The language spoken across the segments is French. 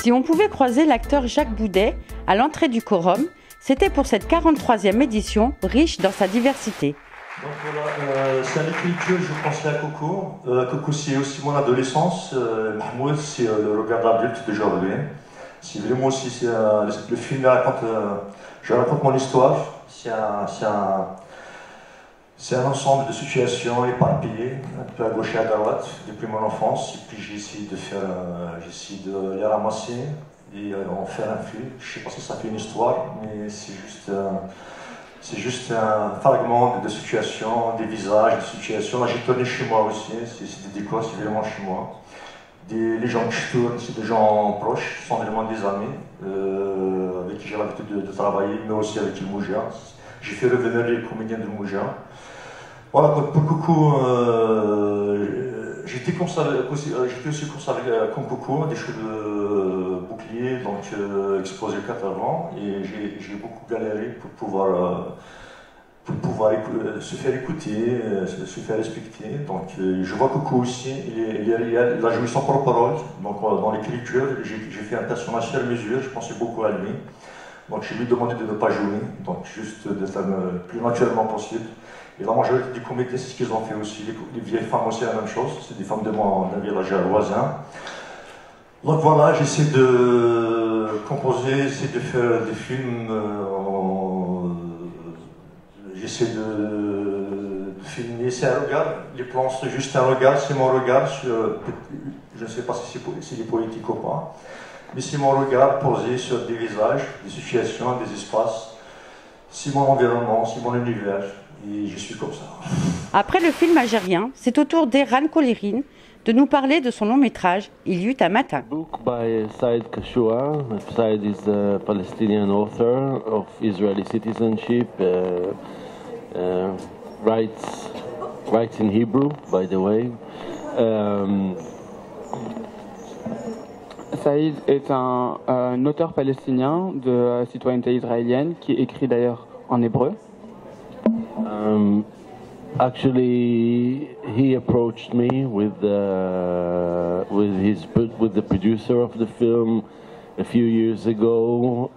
Si on pouvait croiser l'acteur Jacques Boudet à l'entrée du quorum, c'était pour cette 43e édition riche dans sa diversité. Donc voilà, c'est à l'écriture, je pensais à Coco. Coco, c'est aussi mon adolescence. Mahmoud, c'est le regard d'adulte d'aujourd'hui. C'est vraiment aussi, le film raconte, je raconte mon histoire. C'est un ensemble de situations éparpillées, un peu à gauche et à droite, depuis mon enfance. Et puis j'ai essayé de les ramasser et en faire un film. Je ne sais pas si ça fait une histoire, mais c'est juste un fragment de situations, des visages, de situations. Là, j'ai tourné chez moi aussi, c'est des décors, c'est vraiment chez moi. Les gens que je tourne, c'est des gens proches, ce sont vraiment des amis avec qui j'ai l'habitude de travailler, mais aussi avec le Mouja. J'ai fait revenir les comédiens de Mouja. Voilà, pour Coco, j'étais aussi conservé comme Coco, des cheveux boucliers, donc exposés 4 avant, et j'ai beaucoup galéré pour pouvoir se faire écouter, se faire respecter. Donc je vois Coco aussi, il a joué son propre rôle, donc dans l'écriture, j'ai fait un personnage sur mesure, je pensais beaucoup à lui. Donc je lui ai demandé de ne pas jouer, donc juste de faire le plus naturellement possible. Et la majorité des comédiens, c'est ce qu'ils ont fait aussi. Les vieilles femmes aussi, la même chose. C'est des femmes d'un village voisin. Donc voilà, j'essaie de composer, j'essaie de faire des films. J'essaie de filmer. C'est un regard. Les plans, c'est juste un regard. C'est mon regard sur. Je ne sais pas si c'est politique ou pas. Mais c'est mon regard posé sur des visages, des situations, des espaces. C'est mon environnement, c'est mon univers. Et je suis comme ça. Après le film algérien, c'est au tour d'Eran Kolerin de nous parler de son long métrage « Il y eut un matin ». Book by Saïd Kashoua. Saïd is a Palestinian author of Israeli citizenship, writes in Hebrew, by the way. Saïd est un auteur palestinien de citoyenneté israélienne qui écrit d'ailleurs en hébreu. Actually, he approached me with the producer of the film a few years ago,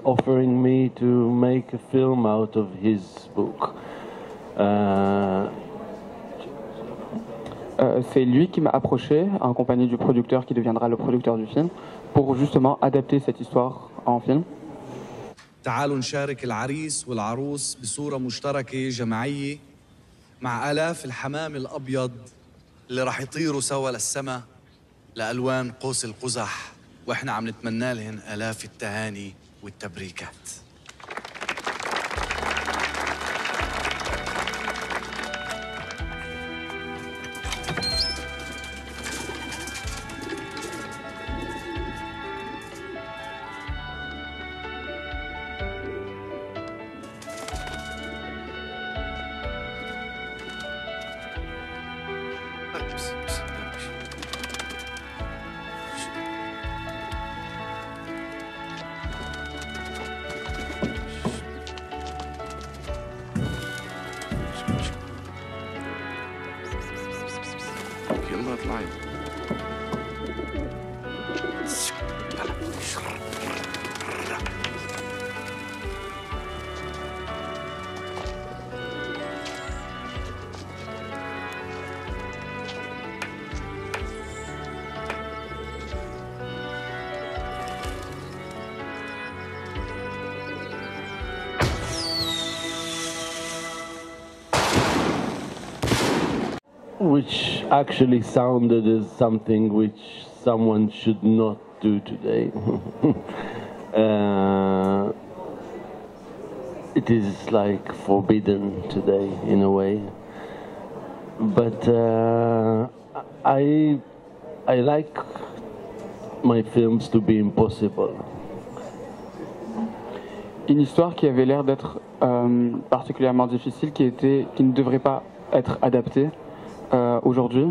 offering me to make a film out of his book. C'est lui qui m'a approché, en compagnie du producteur qui deviendra le producteur du film, pour justement adapter cette histoire en film. تعالوا نشارك العريس والعروس بصورة مشتركة جماعية مع آلاف الحمام الأبيض اللي راح يطيروا سوا للسما لألوان قوس القزح، وإحنا عم نتمنى لهن آلاف التهاني والتبريكات. يلا اطلعي. Which actually sounded as something which someone should not do today. It is like forbidden today in a way. But I like my films to be impossible. Une histoire qui avait l'air d'être particulièrement difficile, qui ne devrait pas être adaptée. Aujourd'hui,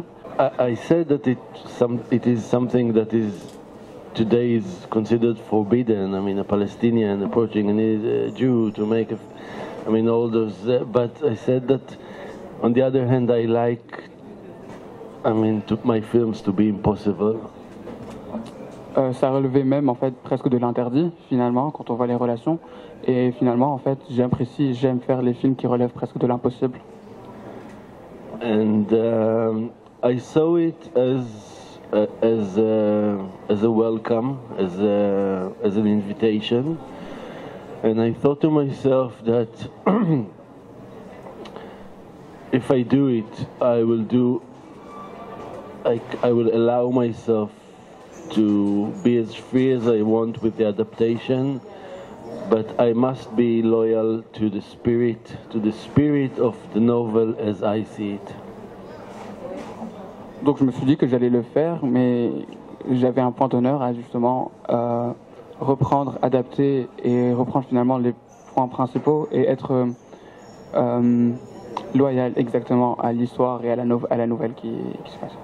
I said that it is something that is today is considered forbidden. I mean, a Palestinian approaching a Jew to make all those. But I said that, on the other hand, I like, my films to be impossible. Ça relevait même en fait presque de l'interdit finalement quand on voit les relations. Et finalement en fait j'aime faire les films qui relèvent presque de l'impossible. And I saw it as a welcome, as an invitation, and I thought to myself that if I do it, I will allow myself to be as free as I want with the adaptation, but I must be loyal to the spirit of the novel as I see it. Donc je me suis dit que j'allais le faire, mais j'avais un point d'honneur à justement reprendre, adapter et reprendre finalement les points principaux et être loyal exactement à l'histoire et à la nouvelle qui se passe.